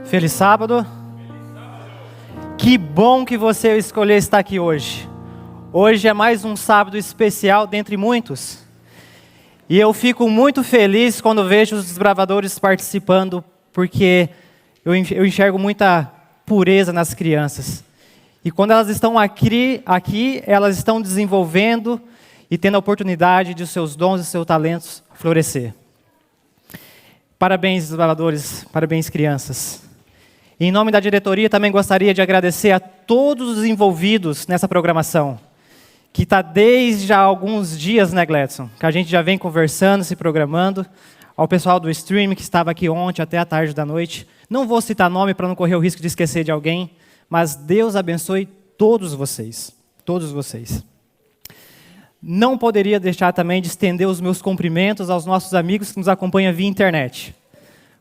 Feliz sábado. Que bom que você escolheu estar aqui hoje. Hoje é mais um sábado especial dentre muitos. E eu fico muito feliz quando vejo os desbravadores participando, porque eu enxergo muita pureza nas crianças. E quando elas estão aqui, elas estão desenvolvendo e tendo a oportunidade de os seus dons e seus talentos florescer. Parabéns, desbravadores, parabéns, crianças. Em nome da diretoria, também gostaria de agradecer a todos os envolvidos nessa programação, que está desde já alguns dias, né, Gledson? Que a gente já vem conversando, se programando. Ao pessoal do stream, que estava aqui ontem até a tarde da noite. Não vou citar nome para não correr o risco de esquecer de alguém, mas Deus abençoe todos vocês. Todos vocês. Não poderia deixar também de estender os meus cumprimentos aos nossos amigos que nos acompanham via internet.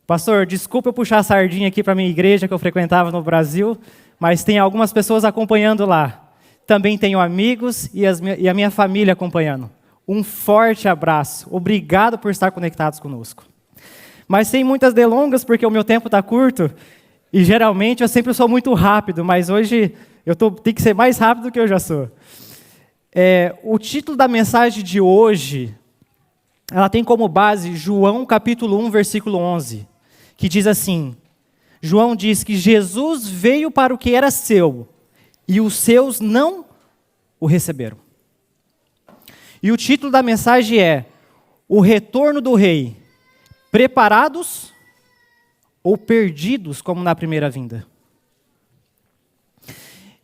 Pastor, desculpa eu puxar a sardinha aqui para a minha igreja que eu frequentava no Brasil, mas tem algumas pessoas acompanhando lá. Também tenho amigos e a minha família acompanhando. Um forte abraço. Obrigado por estar conectados conosco. Mas sem muitas delongas, porque o meu tempo está curto, e geralmente eu sempre sou muito rápido, mas hoje eu tenho que ser mais rápido do que eu já sou. O título da mensagem de hoje, ela tem como base João capítulo 1, versículo 11, que diz assim: João diz que Jesus veio para o que era seu, e os seus não o receberam. E o título da mensagem é O Retorno do Rei, preparados ou perdidos como na primeira vinda?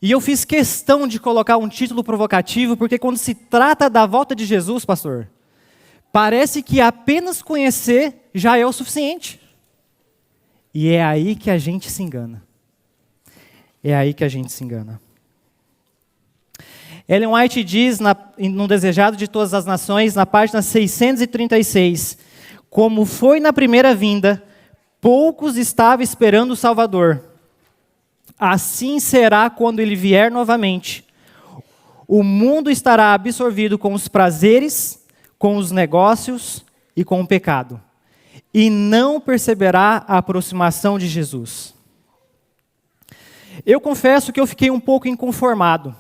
E eu fiz questão de colocar um título provocativo, porque quando se trata da volta de Jesus, pastor, parece que apenas conhecer já é o suficiente. E é aí que a gente se engana. É aí que a gente se engana. Ellen White diz, no Desejado de Todas as Nações, na página 636, como foi na primeira vinda, poucos estavam esperando o Salvador. Assim será quando ele vier novamente. O mundo estará absorvido com os prazeres, com os negócios e com o pecado. E não perceberá a aproximação de Jesus. Eu confesso que eu fiquei um pouco inconformado.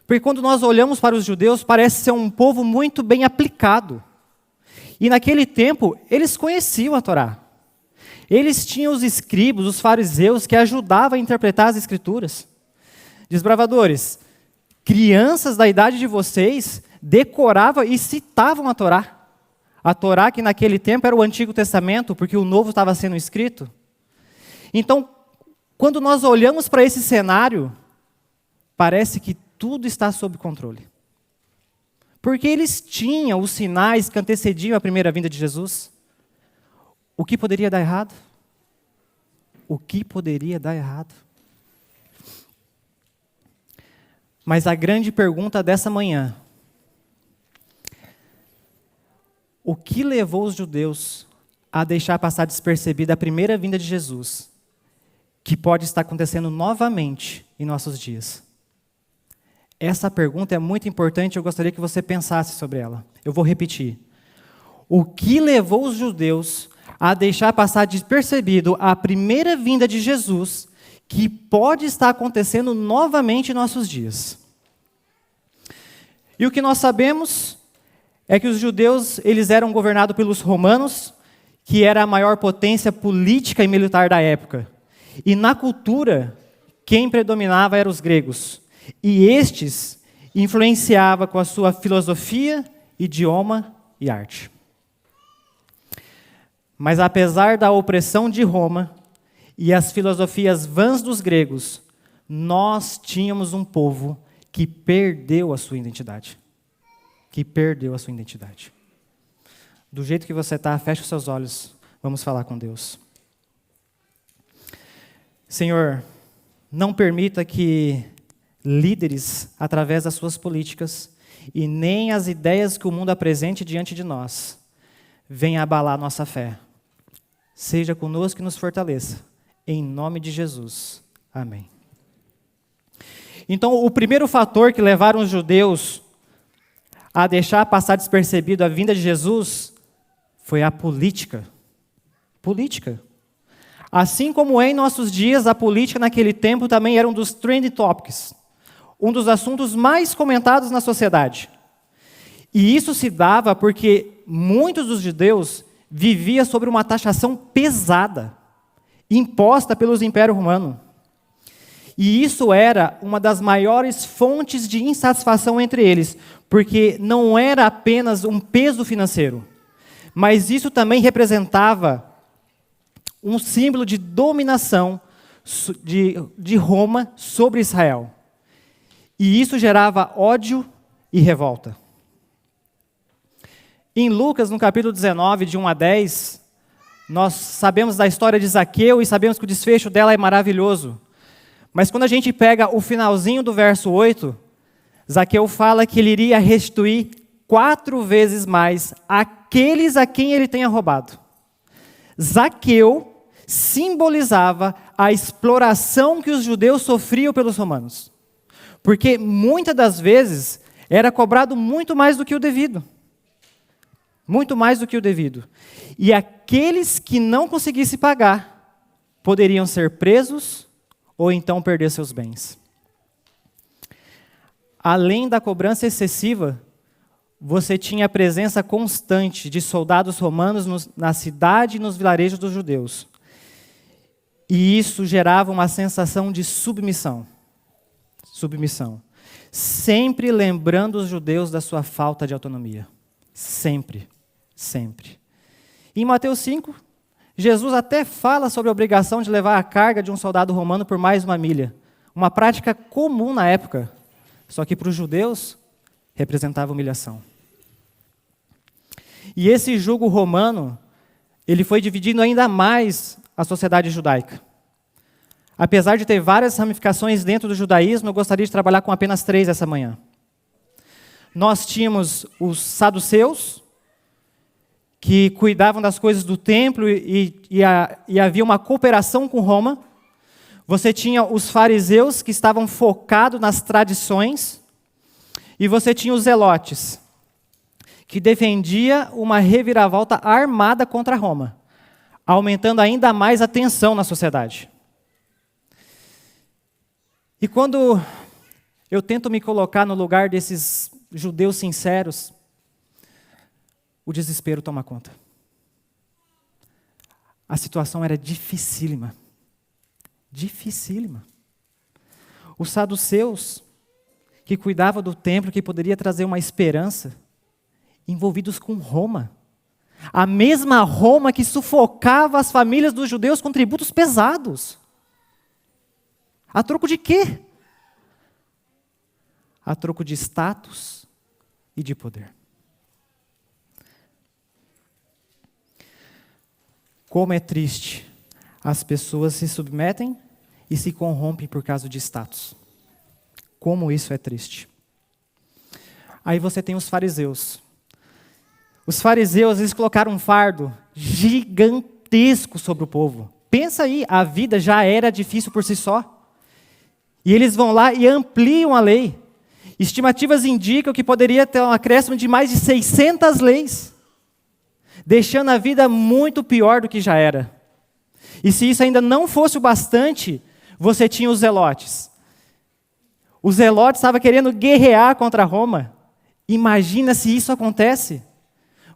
Porque quando nós olhamos para os judeus, parece ser um povo muito bem aplicado. E naquele tempo, eles conheciam a Torá. Eles tinham os escribas, os fariseus, que ajudavam a interpretar as escrituras. Desbravadores, crianças da idade de vocês decoravam e citavam a Torá. A Torá que naquele tempo era o Antigo Testamento, porque o Novo estava sendo escrito. Então, quando nós olhamos para esse cenário, parece que tudo está sob controle. Porque eles tinham os sinais que antecediam a primeira vinda de Jesus. O que poderia dar errado? O que poderia dar errado? Mas a grande pergunta dessa manhã: o que levou os judeus a deixar passar despercebida a primeira vinda de Jesus, que pode estar acontecendo novamente em nossos dias? Essa pergunta é muito importante, eu gostaria que você pensasse sobre ela. Eu vou repetir. O que levou os judeus a deixar passar despercebido a primeira vinda de Jesus, que pode estar acontecendo novamente em nossos dias? E o que nós sabemos é que os judeus, eles eram governados pelos romanos, que era a maior potência política e militar da época. E na cultura, quem predominava eram os gregos. E estes influenciavam com a sua filosofia, idioma e arte. Mas apesar da opressão de Roma e as filosofias vãs dos gregos, nós tínhamos um povo que perdeu a sua identidade. Que perdeu a sua identidade. Do jeito que você está, feche os seus olhos, vamos falar com Deus. Senhor, não permita que líderes, através das suas políticas, e nem as ideias que o mundo apresente diante de nós, venham abalar nossa fé. Seja conosco e nos fortaleça. Em nome de Jesus. Amém. Então, o primeiro fator que levaram os judeus a deixar passar despercebido a vinda de Jesus foi a política. Política. Assim como em nossos dias, a política naquele tempo também era um dos trending topics, um dos assuntos mais comentados na sociedade. E isso se dava porque muitos dos judeus viviam sobre uma taxação pesada, imposta pelos Império Romano. E isso era uma das maiores fontes de insatisfação entre eles, porque não era apenas um peso financeiro, mas isso também representava um símbolo de dominação de Roma sobre Israel. E isso gerava ódio e revolta. Em Lucas, no capítulo 19, de 1 a 10, nós sabemos da história de Zaqueu e sabemos que o desfecho dela é maravilhoso. Mas quando a gente pega o finalzinho do verso 8, Zaqueu fala que ele iria restituir 4 vezes mais aqueles a quem ele tenha roubado. Zaqueu simbolizava a exploração que os judeus sofriam pelos romanos. Porque muitas das vezes era cobrado muito mais do que o devido. Muito mais do que o devido. E aqueles que não conseguissem pagar poderiam ser presos ou então perder seus bens. Além da cobrança excessiva, você tinha a presença constante de soldados romanos na cidade e nos vilarejos dos judeus. E isso gerava uma sensação de submissão. Submissão. Sempre lembrando os judeus da sua falta de autonomia. Sempre. Sempre. Em Mateus 5, Jesus até fala sobre a obrigação de levar a carga de um soldado romano por mais uma milha. Uma prática comum na época. Só que para os judeus, representava humilhação. E esse jugo romano, ele foi dividindo ainda mais a sociedade judaica. Apesar de ter várias ramificações dentro do judaísmo, eu gostaria de trabalhar com apenas 3 essa manhã. Nós tínhamos os saduceus, que cuidavam das coisas do templo e havia uma cooperação com Roma. Você tinha os fariseus, que estavam focados nas tradições. E você tinha os zelotes, que defendia uma reviravolta armada contra Roma, aumentando ainda mais a tensão na sociedade. E quando eu tento me colocar no lugar desses judeus sinceros, o desespero toma conta. A situação era dificílima. Dificílima. Os saduceus, que cuidavam do templo, que poderia trazer uma esperança, envolvidos com Roma. A mesma Roma que sufocava as famílias dos judeus com tributos pesados. A troco de quê? A troco de status e de poder. Como é triste. As pessoas se submetem e se corrompem por causa de status. Como isso é triste. Aí você tem os fariseus. Os fariseus, eles colocaram um fardo gigantesco sobre o povo. Pensa aí, a vida já era difícil por si só. E eles vão lá e ampliam a lei. Estimativas indicam que poderia ter um acréscimo de mais de 600 leis, deixando a vida muito pior do que já era. E se isso ainda não fosse o bastante, você tinha os zelotes. Os zelotes estavam querendo guerrear contra Roma. Imagina se isso acontece.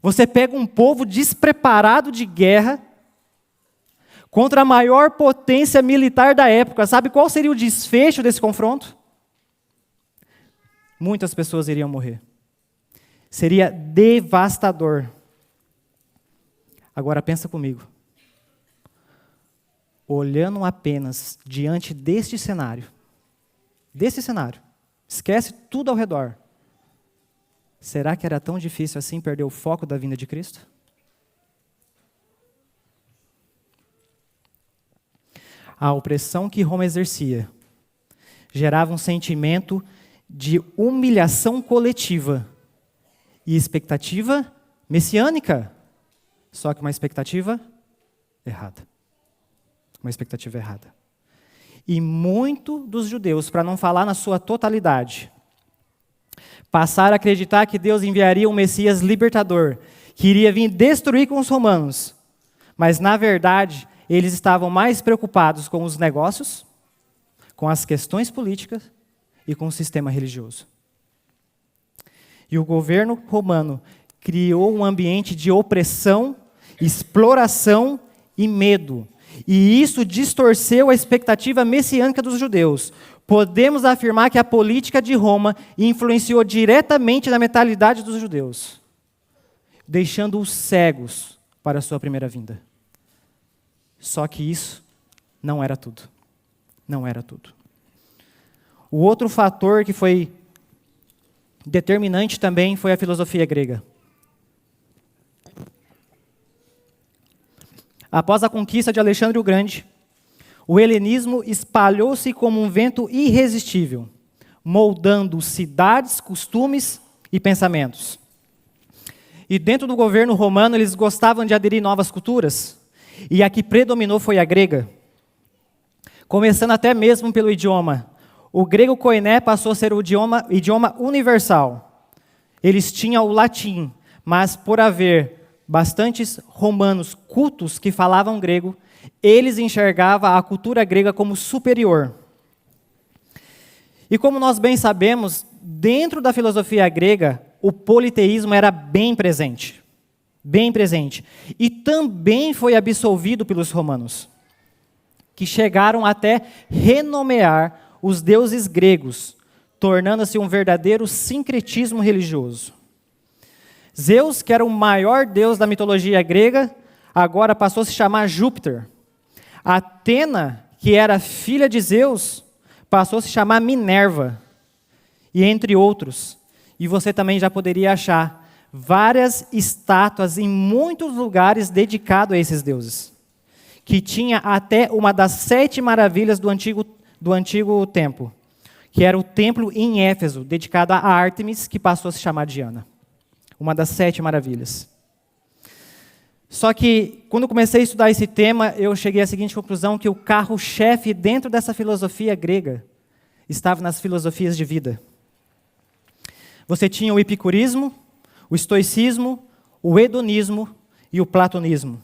Você pega um povo despreparado de guerra contra a maior potência militar da época. Sabe qual seria o desfecho desse confronto? Muitas pessoas iriam morrer. Seria devastador. Agora pensa comigo. Olhando apenas diante deste cenário, esquece tudo ao redor. Será que era tão difícil assim perder o foco da vinda de Cristo? A opressão que Roma exercia gerava um sentimento de humilhação coletiva e expectativa messiânica. Só que uma expectativa errada. Uma expectativa errada. E muito dos judeus, para não falar na sua totalidade, passaram a acreditar que Deus enviaria um Messias libertador, que iria vir destruir com os romanos. Mas, na verdade, eles estavam mais preocupados com os negócios, com as questões políticas e com o sistema religioso. E o governo romano criou um ambiente de opressão, exploração e medo. E isso distorceu a expectativa messiânica dos judeus. Podemos afirmar que a política de Roma influenciou diretamente na mentalidade dos judeus, deixando-os cegos para a sua primeira vinda. Só que isso não era tudo. Não era tudo. O outro fator que foi determinante também foi a filosofia grega. Após a conquista de Alexandre o Grande, o helenismo espalhou-se como um vento irresistível, moldando cidades, costumes e pensamentos. E dentro do governo romano, eles gostavam de aderir novas culturas, e a que predominou foi a grega. Começando até mesmo pelo idioma. O grego koiné passou a ser o idioma universal. Eles tinham o latim, mas por haver bastantes romanos cultos que falavam grego, eles enxergavam a cultura grega como superior. E como nós bem sabemos, dentro da filosofia grega, o politeísmo era bem presente. Bem presente. E também foi absolvido pelos romanos, que chegaram até renomear os deuses gregos, tornando-se um verdadeiro sincretismo religioso. Zeus, que era o maior deus da mitologia grega, agora passou a se chamar Júpiter. Atena, que era filha de Zeus, passou a se chamar Minerva, e entre outros. E você também já poderia achar várias estátuas em muitos lugares dedicados a esses deuses, que tinha até uma das 7 maravilhas do antigo templo, que era o templo em Éfeso, dedicado a Ártemis, que passou a se chamar Diana. Uma das 7 maravilhas. Só que, quando eu comecei a estudar esse tema, eu cheguei à seguinte conclusão, que o carro-chefe dentro dessa filosofia grega estava nas filosofias de vida. Você tinha o epicurismo, o estoicismo, o hedonismo e o platonismo.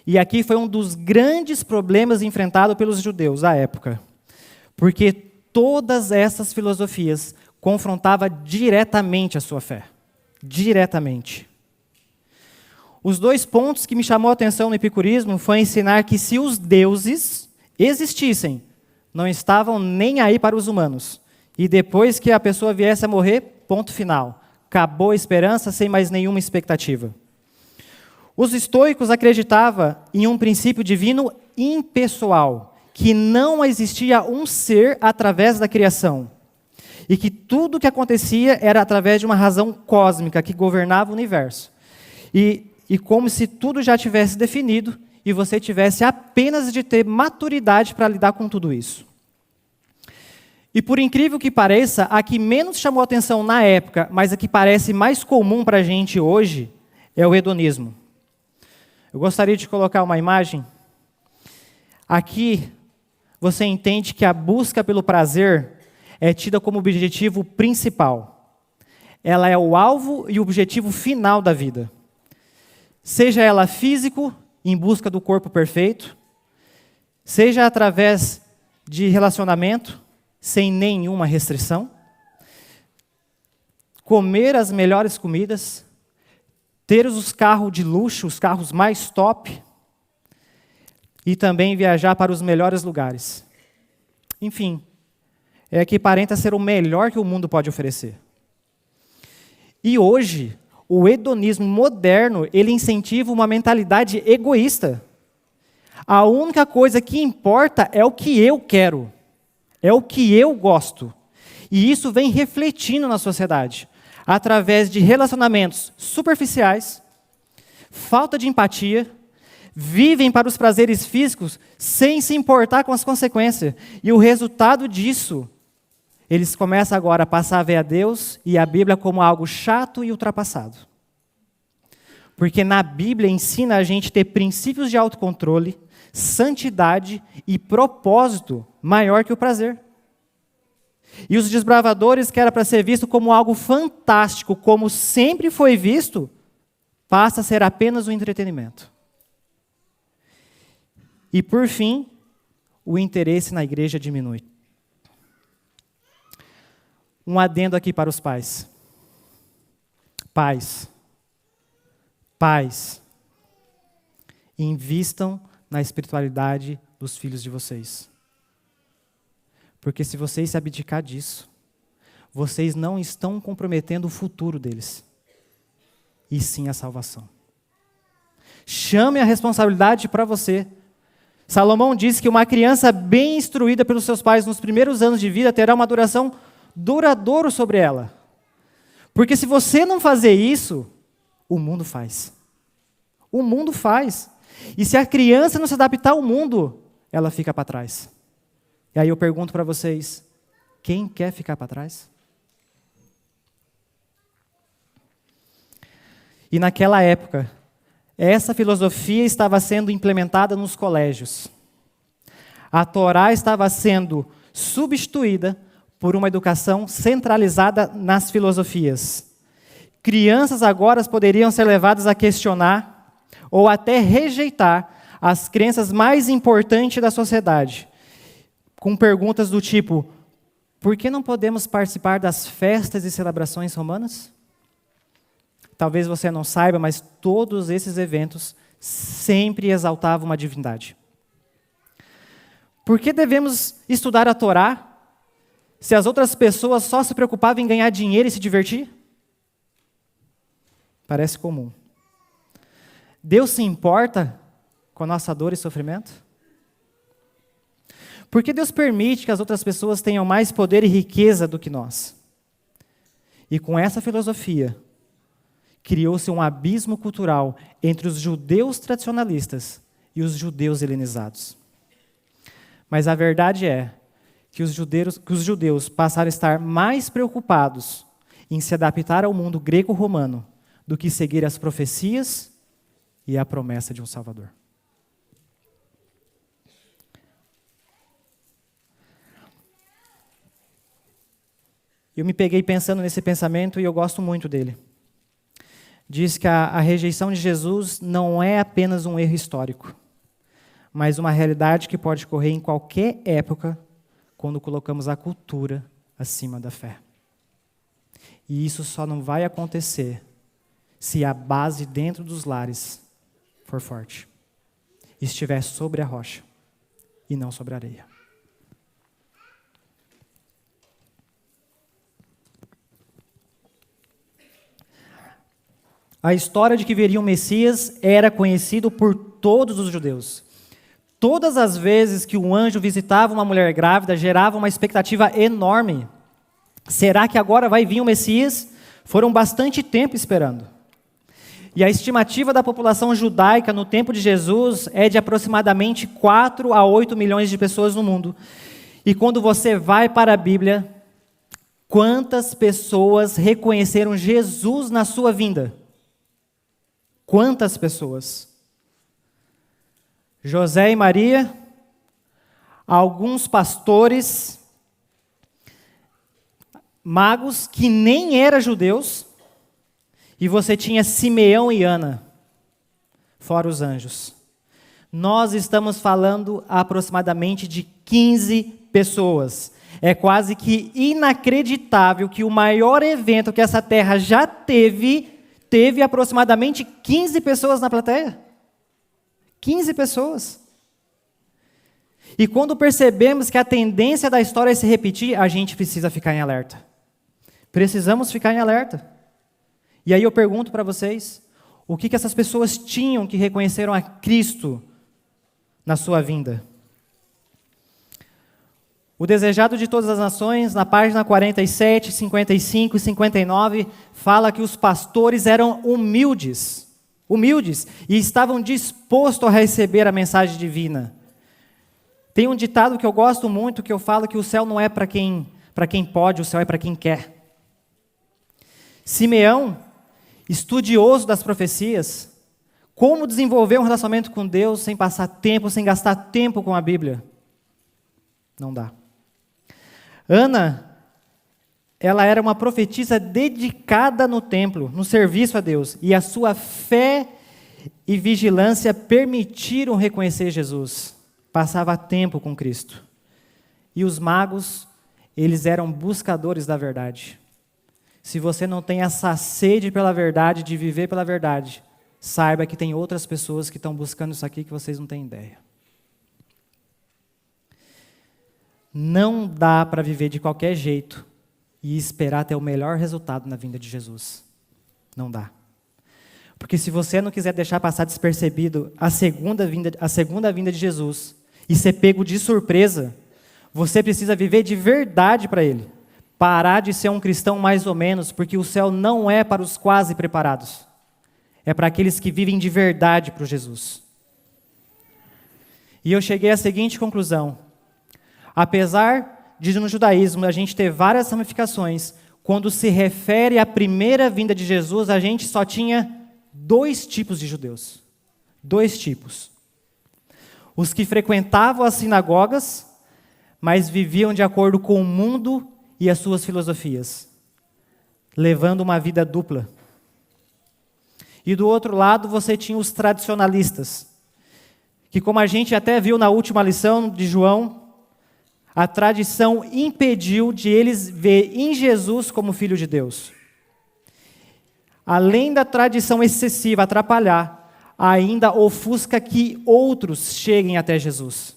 E aqui foi um dos grandes problemas enfrentados pelos judeus à época, porque todas essas filosofias confrontavam diretamente a sua fé. Diretamente. Os 2 pontos que me chamou a atenção no epicurismo foi ensinar que se os deuses existissem, não estavam nem aí para os humanos. E depois que a pessoa viesse a morrer, ponto final. Acabou a esperança sem mais nenhuma expectativa. Os estoicos acreditavam em um princípio divino impessoal, que não existia um ser através da criação, e que tudo o que acontecia era através de uma razão cósmica que governava o universo. E como se tudo já tivesse definido, e você tivesse apenas de ter maturidade para lidar com tudo isso. E por incrível que pareça, a que menos chamou atenção na época, mas a que parece mais comum para a gente hoje, é o hedonismo. Eu gostaria de colocar uma imagem. Aqui, você entende que a busca pelo prazer é tida como objetivo principal. Ela é o alvo e o objetivo final da vida. Seja ela físico, em busca do corpo perfeito, seja através de relacionamento, sem nenhuma restrição, comer as melhores comidas, ter os carros de luxo, os carros mais top, e também viajar para os melhores lugares. Enfim, é que aparenta ser o melhor que o mundo pode oferecer. E hoje, o hedonismo moderno, ele incentiva uma mentalidade egoísta. A única coisa que importa é o que eu quero, é o que eu gosto. E isso vem refletindo na sociedade, através de relacionamentos superficiais, falta de empatia, vivem para os prazeres físicos sem se importar com as consequências. E o resultado disso, eles começam agora a passar a ver a Deus e a Bíblia como algo chato e ultrapassado. Porque na Bíblia ensina a gente ter princípios de autocontrole, santidade e propósito maior que o prazer. E os desbravadores, que era para ser visto como algo fantástico, como sempre foi visto, passa a ser apenas um entretenimento. E, por fim, o interesse na igreja diminui. Um adendo aqui para os pais. Pais, invistam na espiritualidade dos filhos de vocês. Porque se vocês se abdicar disso, vocês não estão comprometendo o futuro deles, e sim a salvação. Chame a responsabilidade para você. Salomão diz que uma criança bem instruída pelos seus pais nos primeiros anos de vida terá uma duração duradoura sobre ela. Porque se você não fazer isso, o mundo faz. O mundo faz. E se a criança não se adaptar ao mundo, ela fica para trás. E aí eu pergunto para vocês, quem quer ficar para trás? E naquela época, essa filosofia estava sendo implementada nos colégios. A Torá estava sendo substituída por uma educação centralizada nas filosofias. Crianças agora poderiam ser levadas a questionar ou até rejeitar as crenças mais importantes da sociedade, com perguntas do tipo: por que não podemos participar das festas e celebrações romanas? Talvez você não saiba, mas todos esses eventos sempre exaltavam uma divindade. Por que devemos estudar a Torá se as outras pessoas só se preocupavam em ganhar dinheiro e se divertir? Parece comum. Deus se importa com a nossa dor e sofrimento? Por que Deus permite que as outras pessoas tenham mais poder e riqueza do que nós? E com essa filosofia, criou-se um abismo cultural entre os judeus tradicionalistas e os judeus helenizados. Mas a verdade é que os judeus passaram a estar mais preocupados em se adaptar ao mundo greco-romano do que seguir as profecias e a promessa de um Salvador. Eu me peguei pensando nesse pensamento e eu gosto muito dele. Diz que a rejeição de Jesus não é apenas um erro histórico, mas uma realidade que pode ocorrer em qualquer época quando colocamos a cultura acima da fé. E isso só não vai acontecer se a base dentro dos lares for forte, estiver sobre a rocha e não sobre a areia. A história de que viria um Messias era conhecido por todos os judeus. Todas as vezes que um anjo visitava uma mulher grávida, gerava uma expectativa enorme. Será que agora vai vir o Messias? Foram bastante tempo esperando. E a estimativa da população judaica no tempo de Jesus é de aproximadamente 4 a 8 milhões de pessoas no mundo. E quando você vai para a Bíblia, quantas pessoas reconheceram Jesus na sua vinda? Quantas pessoas? José e Maria, alguns pastores, magos que nem eram judeus, e você tinha Simeão e Ana, fora os anjos. Nós estamos falando aproximadamente de 15 pessoas. É quase que inacreditável que o maior evento que essa terra já teve aproximadamente 15 pessoas na plateia. 15 pessoas. E quando percebemos que a tendência da história é se repetir, a gente precisa ficar em alerta. Precisamos ficar em alerta. E aí eu pergunto para vocês, o que essas pessoas tinham que reconheceram a Cristo na sua vinda? O desejado de todas as nações, na página 47, 55 e 59, fala que os pastores eram humildes, e estavam dispostos a receber a mensagem divina. Tem um ditado que eu gosto muito, que eu falo que o céu não é para quem pode, o céu é para quem quer. Simeão, estudioso das profecias, como desenvolver um relacionamento com Deus sem passar tempo, sem gastar tempo com a Bíblia? Não dá. Ana, ela era uma profetisa dedicada no templo, no serviço a Deus, e a sua fé e vigilância permitiram reconhecer Jesus. passava tempo com Cristo. E os magos, eles eram buscadores da verdade. Se você não tem essa sede pela verdade, de viver pela verdade, saiba que tem outras pessoas que estão buscando isso aqui que vocês não têm ideia. Não dá para viver de qualquer jeito e esperar ter o melhor resultado na vinda de Jesus. Não dá. Porque se você não quiser deixar passar despercebido a segunda vinda de Jesus e ser pego de surpresa, você precisa viver de verdade para Ele. Parar de ser um cristão mais ou menos, porque o céu não é para os quase preparados. É para aqueles que vivem de verdade para o Jesus. E eu cheguei à seguinte conclusão. Apesar de no judaísmo a gente ter várias ramificações, quando se refere à primeira vinda de Jesus, a gente só tinha 2 tipos de judeus. 2 tipos. Os que frequentavam as sinagogas, mas viviam de acordo com o mundo e as suas filosofias, levando uma vida dupla. E do outro lado você tinha os tradicionalistas, que como a gente até viu na última lição de João, a tradição impediu de eles ver em Jesus como Filho de Deus. Além da tradição excessiva atrapalhar, ainda ofusca que outros cheguem até Jesus.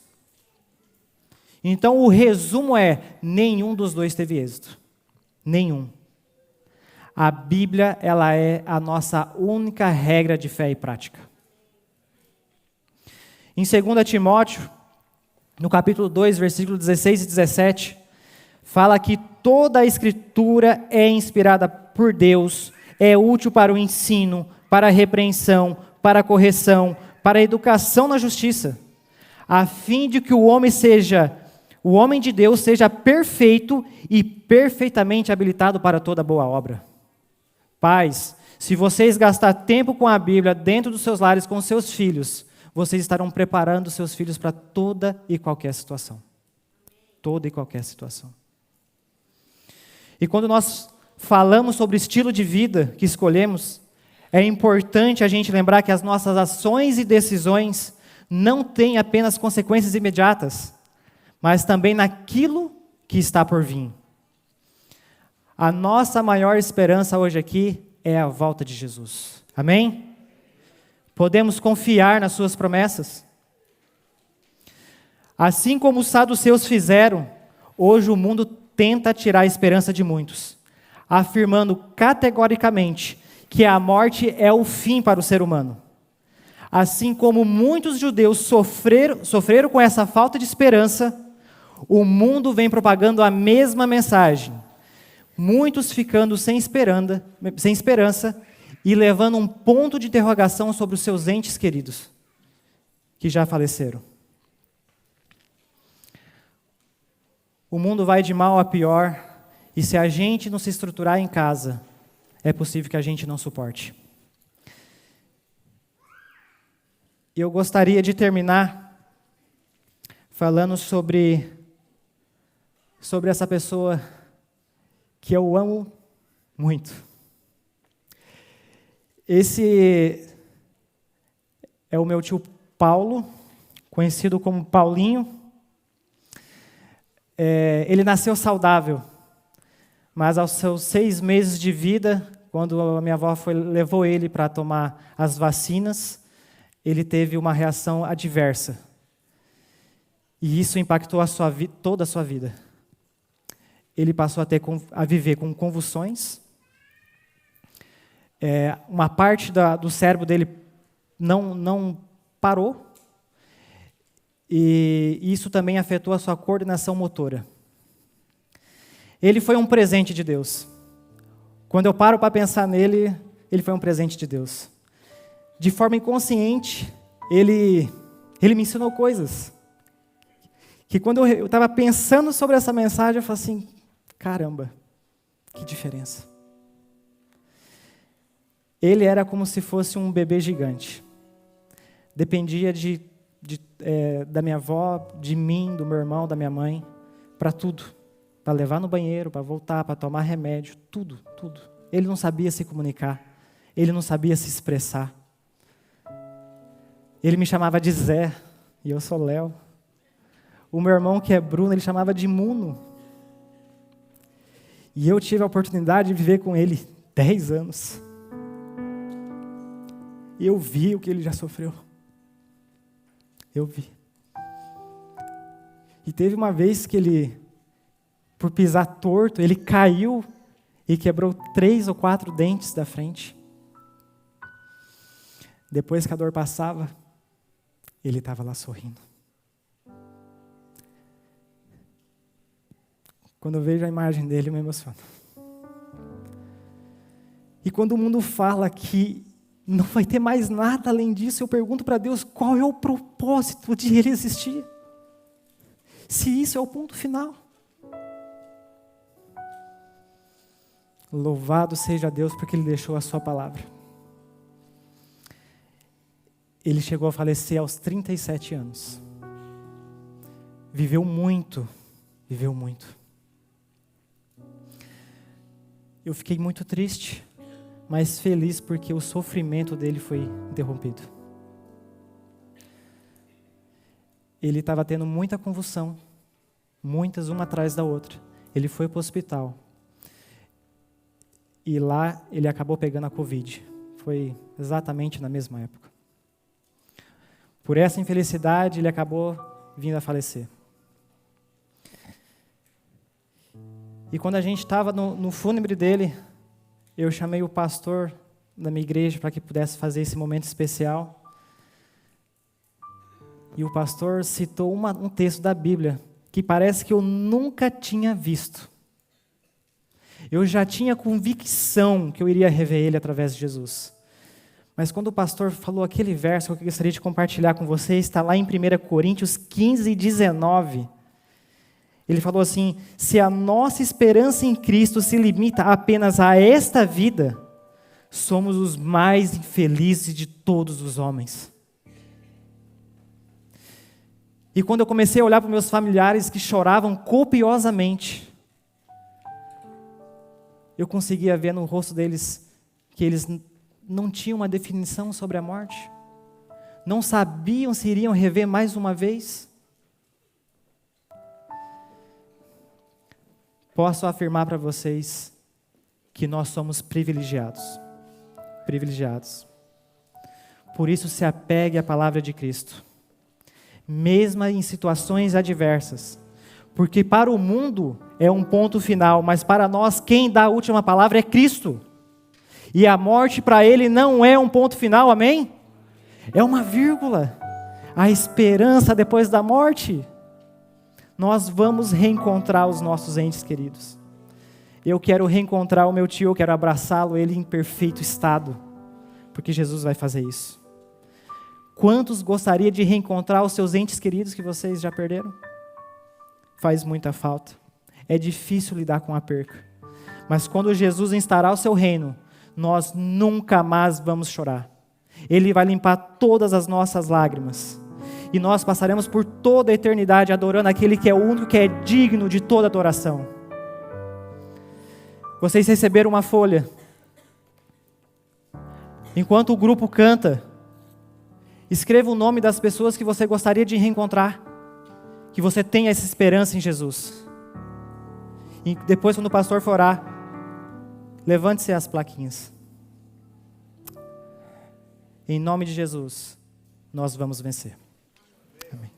Então o resumo é, nenhum dos 2 teve êxito. Nenhum. A Bíblia, ela é a nossa única regra de fé e prática. Em 2 Timóteo, no capítulo 2, versículos 16 e 17, fala que toda a Escritura é inspirada por Deus, é útil para o ensino, para a repreensão, para a correção, para a educação na justiça, a fim de que o homem de Deus seja perfeito e perfeitamente habilitado para toda boa obra. Pais, se vocês gastar tempo com a Bíblia dentro dos seus lares com seus filhos, vocês estarão preparando seus filhos para toda e qualquer situação. Toda e qualquer situação. E quando nós falamos sobre o estilo de vida que escolhemos, é importante a gente lembrar que as nossas ações e decisões não têm apenas consequências imediatas, mas também naquilo que está por vir. A nossa maior esperança hoje aqui é a volta de Jesus. Amém? Podemos confiar nas suas promessas. Assim como os saduceus fizeram, hoje o mundo tenta tirar a esperança de muitos, afirmando categoricamente que a morte é o fim para o ser humano. Assim como muitos judeus sofreram com essa falta de esperança, o mundo vem propagando a mesma mensagem, muitos ficando sem esperança e levando um ponto de interrogação sobre os seus entes queridos, que já faleceram. O mundo vai de mal a pior, e se a gente não se estruturar em casa, é possível que a gente não suporte. Eu gostaria de terminar falando sobre essa pessoa que eu amo muito. Esse é o meu tio Paulo, conhecido como Paulinho. Ele nasceu saudável, mas aos seus 6 meses de vida, quando a minha avó levou ele para tomar as vacinas, ele teve uma reação adversa. E isso impactou toda a sua vida. Ele passou a viver com convulsões. Uma parte do cérebro dele não parou. E isso também afetou a sua coordenação motora. Ele foi um presente de Deus. Quando eu paro para pensar nele, ele foi um presente de Deus. De forma inconsciente, ele me ensinou coisas. Que quando eu estava pensando sobre essa mensagem, eu falei assim, caramba, que diferença. Ele era como se fosse um bebê gigante. Dependia da minha avó, de mim, do meu irmão, da minha mãe, para tudo. Para levar no banheiro, para voltar, para tomar remédio, tudo. Ele não sabia se comunicar, ele não sabia se expressar. Ele me chamava de Zé, e eu sou Léo. O meu irmão, que é Bruno, ele chamava de Muno. E eu tive a oportunidade de viver com ele 10 anos. E eu vi o que ele já sofreu. Eu vi. E teve uma vez que ele, por pisar torto, ele caiu e quebrou 3 ou 4 dentes da frente. Depois que a dor passava, ele estava lá sorrindo. Quando eu vejo a imagem dele, eu me emociono. E quando o mundo fala que não vai ter mais nada além disso, eu pergunto para Deus qual é o propósito de ele existir. Se isso é o ponto final. Louvado seja Deus porque Ele deixou a sua palavra. Ele chegou a falecer aos 37 anos. Viveu muito, viveu muito. Eu fiquei muito triste, mas feliz porque o sofrimento dele foi interrompido. Ele estava tendo muita convulsão, muitas, uma atrás da outra. Ele foi para o hospital. E lá ele acabou pegando a Covid. Foi exatamente na mesma época. Por essa infelicidade, ele acabou vindo a falecer. E quando a gente estava no fúnebre dele, eu chamei o pastor da minha igreja para que pudesse fazer esse momento especial. E o pastor citou um texto da Bíblia que parece que eu nunca tinha visto. Eu já tinha convicção que eu iria rever ele através de Jesus. Mas quando o pastor falou aquele verso que eu gostaria de compartilhar com vocês, está lá em 1 Coríntios 15, 19. Ele falou assim: se a nossa esperança em Cristo se limita apenas a esta vida, somos os mais infelizes de todos os homens. E quando eu comecei a olhar para meus familiares que choravam copiosamente, eu conseguia ver no rosto deles que eles não tinham uma definição sobre a morte, não sabiam se iriam rever mais uma vez. Posso afirmar para vocês que nós somos privilegiados. Privilegiados. Por isso se apegue à palavra de Cristo, mesmo em situações adversas. Porque para o mundo é um ponto final, mas para nós quem dá a última palavra é Cristo. E a morte para Ele não é um ponto final, amém? É uma vírgula. A esperança depois da morte. Nós vamos reencontrar os nossos entes queridos. Eu quero reencontrar o meu tio, eu quero abraçá-lo, ele em perfeito estado. Porque Jesus vai fazer isso. Quantos gostaria de reencontrar os seus entes queridos que vocês já perderam? Faz muita falta. É difícil lidar com a perca. Mas quando Jesus instaurar o seu reino, nós nunca mais vamos chorar. Ele vai limpar todas as nossas lágrimas. E nós passaremos por toda a eternidade adorando aquele que é o único que é digno de toda adoração. Vocês receberam uma folha. Enquanto o grupo canta, escreva o nome das pessoas que você gostaria de reencontrar. Que você tenha essa esperança em Jesus. E depois, quando o pastor for orar, levante-se as plaquinhas. Em nome de Jesus, nós vamos vencer. Amém.